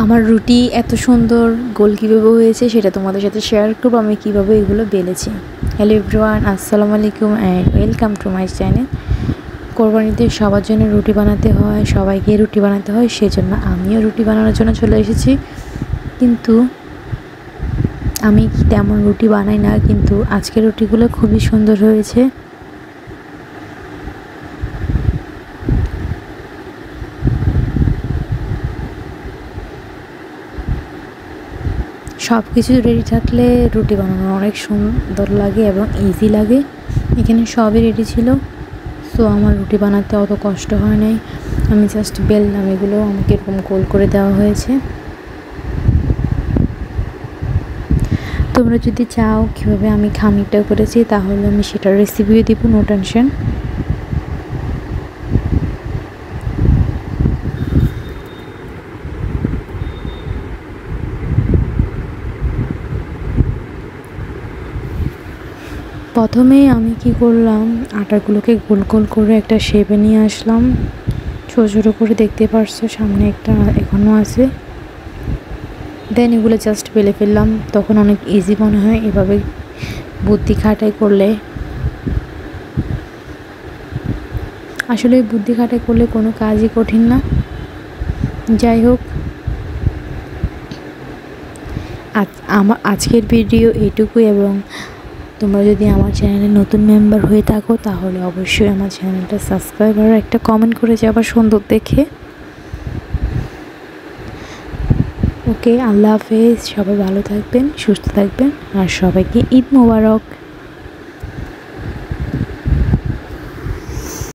আমার রুটি এত সুন্দর গোল কীভাবে হয়েছে সেটা তোমাদের সাথে শেয়ার করবো আমি কীভাবে এগুলো বেলেছি। হ্যালো এভরিওয়ান, আসসালামু আলাইকুম and welcome to my channel. কোরবানিতে সবার জন্য রুটি বানাতে হয়, সবাইকে রুটি বানাতে হয়, সেজন্য আমিও রুটি বানানোর জন্য চলে এসেছি। কিন্তু আমি তেমন রুটি বানাই না, কিন্তু আজকের রুটিগুলো খুবই সুন্দর হয়েছে। সব কিছু রেডি থাকলে রুটি বানানো অনেক সুন্দর লাগে এবং ইজি লাগে। এখানে সবই রেডি ছিল, সো আমার রুটি বানাতে অত কষ্ট হয় নাই। আমি জাস্ট বেললাম, এগুলো আমাকে এরকম গোল করে দেওয়া হয়েছে। তোমরা যদি চাও কীভাবে আমি খামিরটা করেছি তাহলে আমি সেটার রেসিপিও দিব, নো টেনশন। প্রথমে আমি কি করলাম, আটাগুলোকে গোল গোল করে একটা শেপে নিয়ে আসলাম। ছোটো ছোটো করে দেখতে পারছো, সামনে একটা এখনও আছে। দেন এগুলো জাস্ট বেলে ফেললাম, তখন অনেক ইজি মনে হয় এভাবে বুদ্ধি খাটাই করলে। আসলে বুদ্ধি খাটাই করলে কোনো কাজই কঠিন না। যাই হোক, আমার আজকের ভিডিও এইটুকুই, এবং তোমরা যদি আমার চ্যানেলে নতুন মেম্বার হয়ে থাকো তাহলে অবশ্যই আমার চ্যানেলটা সাবস্ক্রাইব আর একটা কমেন্ট করে যাবা সুন্দর দেখে। ওকে, আল্লাহ হাফেজ। সবাই ভালো থাকবেন, সুস্থ থাকবেন, আর সবাইকে ঈদ মোবারক।